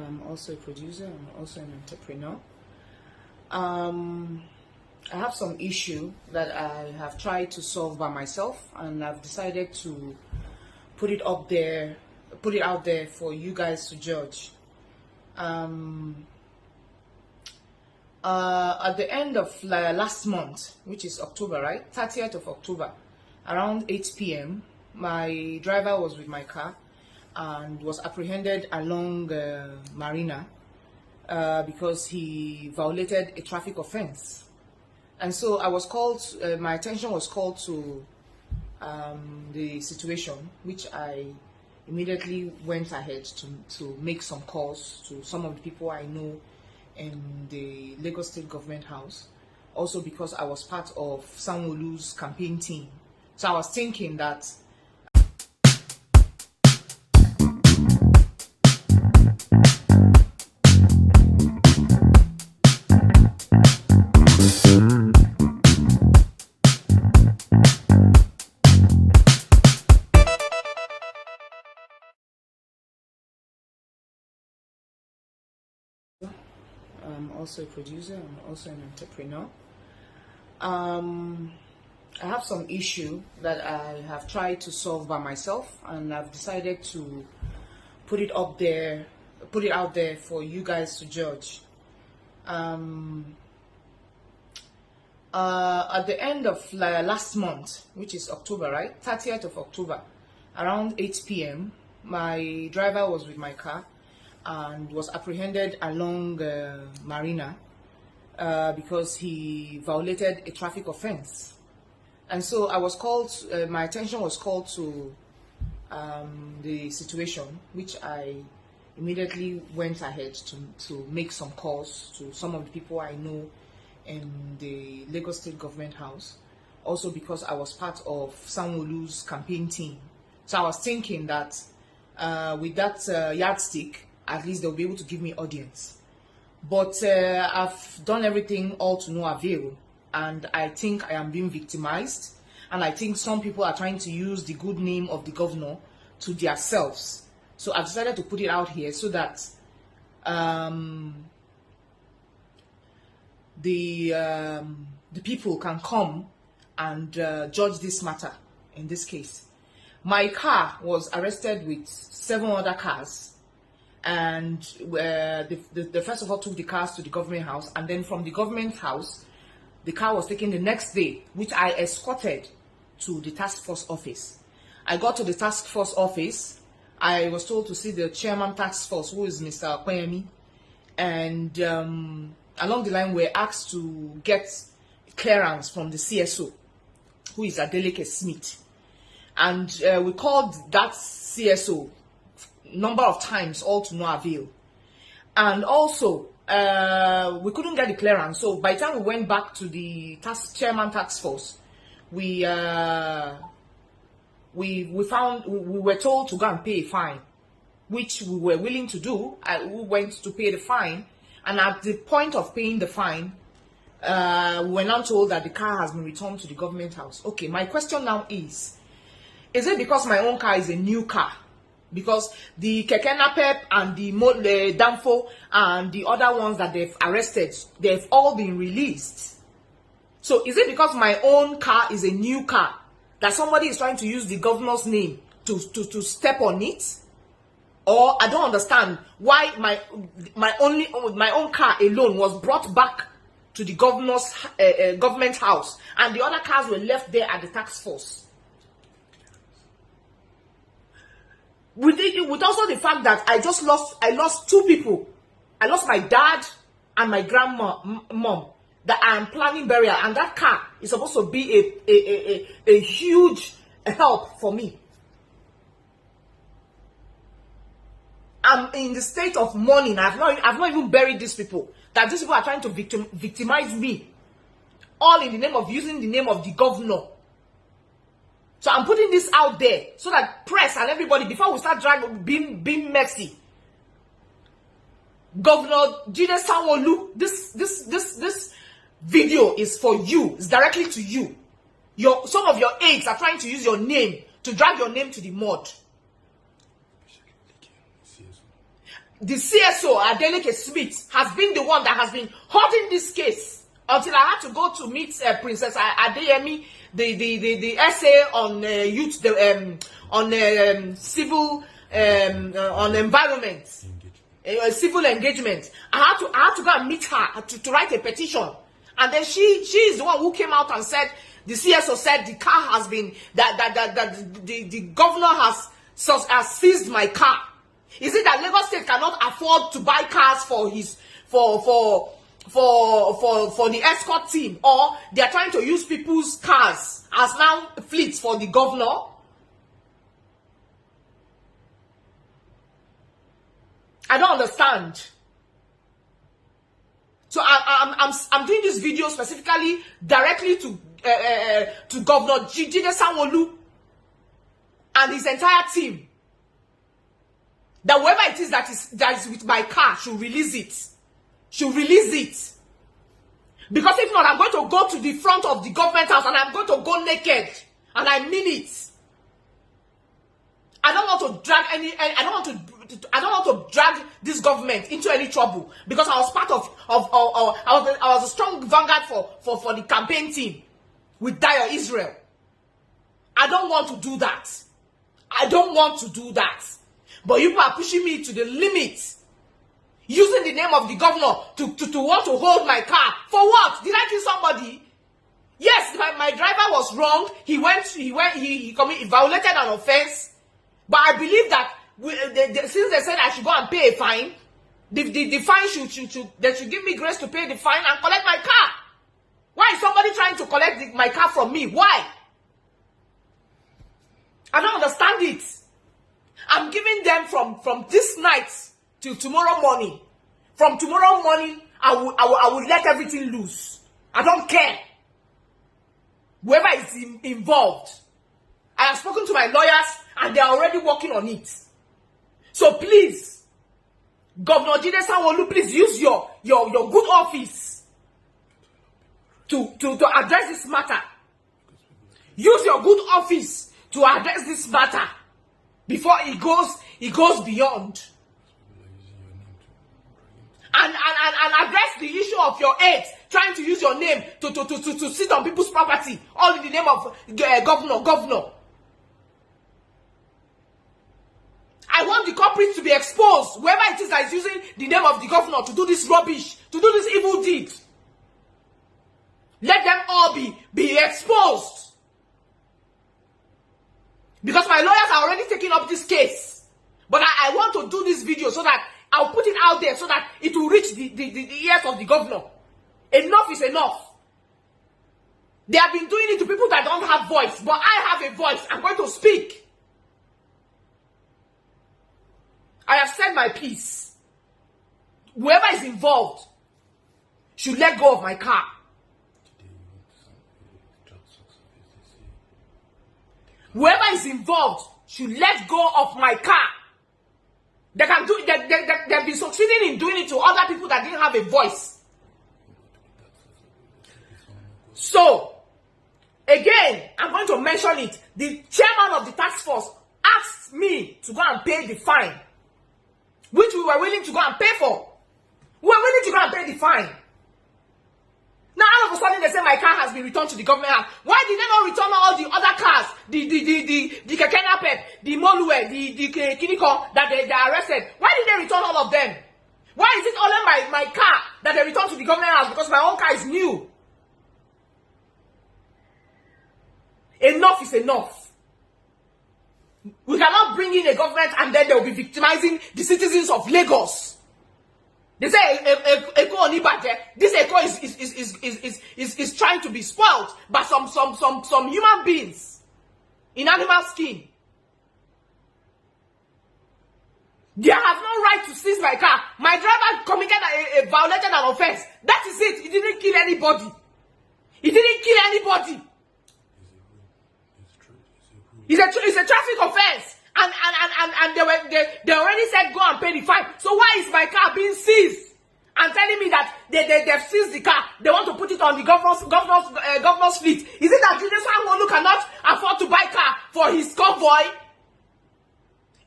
I'm also a producer. I'm also an entrepreneur. I have some issue that I have tried to solve by myself, and I've decided to put it out there for you guys to judge. At the end of last month, which is October, right? 30th of October, around 8 p.m., my driver was with my car and was apprehended along Marina because he violated a traffic offense. And so I was called, my attention was called to the situation, which I immediately went ahead to make some calls to some of the people I know in the Lagos State Government House, also because I was part of Sanwo-Olu's campaign team. So I was thinking that I'm also a producer. I'm also an entrepreneur. I have some issue that I have tried to solve by myself, and I've decided to put it out there for you guys to judge. At the end of last month, which is October, right? 30th of October, around 8 p.m., my driver was with my car and was apprehended along Marina because he violated a traffic offense. And so I was called, my attention was called to the situation, which I immediately went ahead to make some calls to some of the people I know in the Lagos State Government House, also because I was part of Sanwo-Olu's campaign team. So I was thinking that with that yardstick, at least they'll be able to give me audience. But I've done everything all to no avail, and I think I am being victimized, and I think some people are trying to use the good name of the governor to themselves. So I've decided to put it out here so that the people can come and judge this matter in this case. My car was arrested with 7 other cars, and the first of all took the cars to the government house, and then from the government house the car was taken the next day, which I escorted to the task force office. I got to the task force office. I was told to see the chairman task force, who is Mr. Kwemi, and along the line we're asked to get clearance from the CSO, who is Leke Smith, and we called that CSO number of times, all to no avail. And also we couldn't get the clearance. So by the time we went back to the chairman task force, we were told to go and pay a fine, which we were willing to do. We went to pay the fine, and at the point of paying the fine, we were now told that the car has been returned to the government house. Okay, my question now is it because my own car is a new car? Because the Keke Napep and the Danfo and the other ones that they've arrested, they've all been released. So is it because my own car is a new car that somebody is trying to use the governor's name to step on it? Or I don't understand why my own car alone was brought back to the governor's government house, and the other cars were left there at the task force. With also the fact that I lost 2 people. I lost my dad and my grandmom that I am planning burial, and that car is supposed to be a huge help for me. I'm in the state of mourning. I've not even buried these people. That these people are trying to victimize me, all in the name of using the name of the governor. So I'm putting this out there so that press and everybody, before we start being messy, Governor Jide Sanwo-Olu, this video is for you. It's directly to you. Some of your aides are trying to use your name to drag your name to the mud. the CSO Leke Smith has been the one that has been holding this case until I had to go to meet Princess Adeyemi, the essay on youth, on civil, on environment, civil engagement. I had to go and meet her to write a petition, and then she is the one who came out and said the CSO said the car has been that the governor has seized my car. Is it that Lagos State cannot afford to buy cars for his for the escort team, or they are trying to use people's cars as now fleets for the governor? I don't understand. So I'm doing this video specifically directly to Governor Jide Sanwo-Olu and his entire team, that whoever it is that is with my car should release it. Should release it. Because if not, I'm going to go to the front of the government house and I'm going to go naked. And I mean it. I don't want to drag I don't want to drag this government into any trouble, because I was part of I was a strong vanguard for the campaign team with Dire Israel. I don't want to do that. I don't want to do that. But you are pushing me to the limit, using the name of the governor to want to hold my car. For what? Did I kill somebody? Yes, my driver was wrong. He violated an offense. But I believe that since they said I should go and pay a fine, the fine they should give me grace to pay the fine and collect my car. Why is somebody trying to collect my car from me? Why? I don't understand it. I'm giving them from this night till tomorrow morning. From tomorrow morning, I will let everything loose. I don't care. Whoever is involved. I have spoken to my lawyers and they are already working on it. So please, Governor Jide Sanwo-Olu, please use your good office to address this matter. Use your good office to address this matter before it goes beyond. And address the issue of your aides trying to use your name to sit on people's property, all in the name of governor. I want the culprits to be exposed, whoever it is that is using the name of the governor to do this rubbish, to do this evil deed. Let them all be exposed. Because my lawyers are already taking up this case. But I want to do this video so that I'll put it out there so that it will reach the ears of the governor. Enough is enough. They have been doing it to people that don't have voice. But I have a voice. I'm going to speak. I have said my piece. Whoever is involved should let go of my car. Whoever is involved should let go of my car. They can do. They've been succeeding in doing it to other people that didn't have a voice. So, again, I'm going to mention it. The chairman of the task force asked me to go and pay the fine, which we were willing to go and pay for. We were willing to go and pay the fine. Now, all of a sudden, they say my car has been returned to the government house. Why did they not return all the other cars? The Kekena Pep, the Nollywood, the Kiniko that they arrested? Why did they return all of them? Why is it only my car that they returned to the government house? Because my own car is new. Enough is enough. We cannot bring in a government and then they will be victimizing the citizens of Lagos. They say Eko Onibate. This Eko is trying to be spoiled by some human beings in animal skin. They have no right to seize my car. My driver committed violated an offense. That is it. He didn't kill anybody. He didn't kill anybody. It's a traffic offense. And they already said go and pay the fine. So why is my car being seized? And telling me that they've seized the car. They want to put it on the governor's fleet. Is it that Jide Sanwo-Olu cannot afford to buy car for his convoy?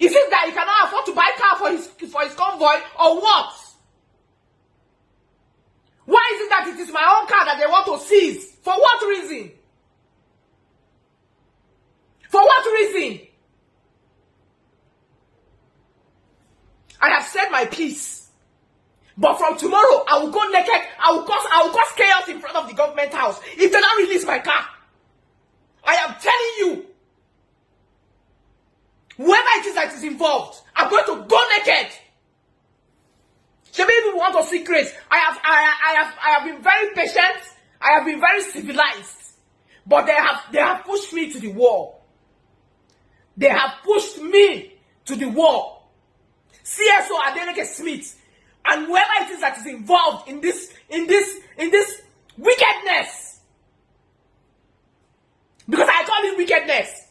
Is it that he cannot afford to buy car for his convoy, or what? Why is it that it is my own car that they want to seize? For what reason? For what reason? I have said my piece. But from tomorrow, I will go naked. I will cause chaos in front of the government house if they don't release my car. I am telling you. Whoever it is that is involved, I'm going to go naked. So many people want to see grace. I have been very patient. I have been very civilized. But they have pushed me to the wall. They have pushed me to the wall. CSO Leke Smith and whoever it is that is involved in this wickedness, because I call it wickedness,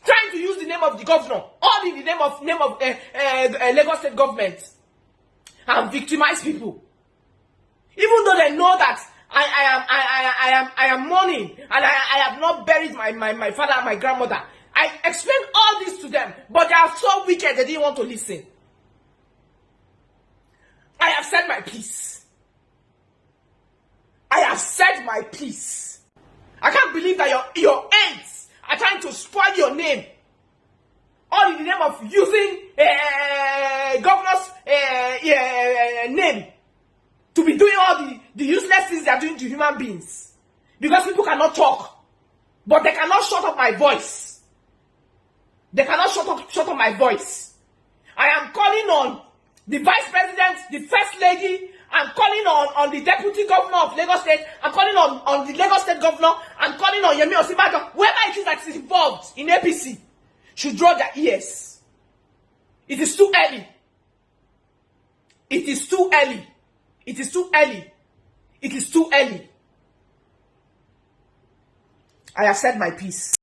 trying to use the name of the governor, or the name of Lagos State government, and victimize people, even though they know that I am mourning and I have not buried my father and my grandmother. I explained all this to them, but they are so wicked they didn't want to listen. I have said my piece. I have said my piece. I can't believe that your aides are trying to spoil your name, all in the name of using governor's name to be doing all the useless things they are doing to human beings. Because people cannot talk, but they cannot shut up my voice. They cannot shut up my voice. I am calling on the vice president, the first lady. I'm calling on the deputy governor of Lagos State. I'm calling on the Lagos State governor. I'm calling on Yemi Osibajo. Whoever it is that is involved in APC should draw their ears. It is too early. It is too early. It is too early. It is too early. I have said my piece.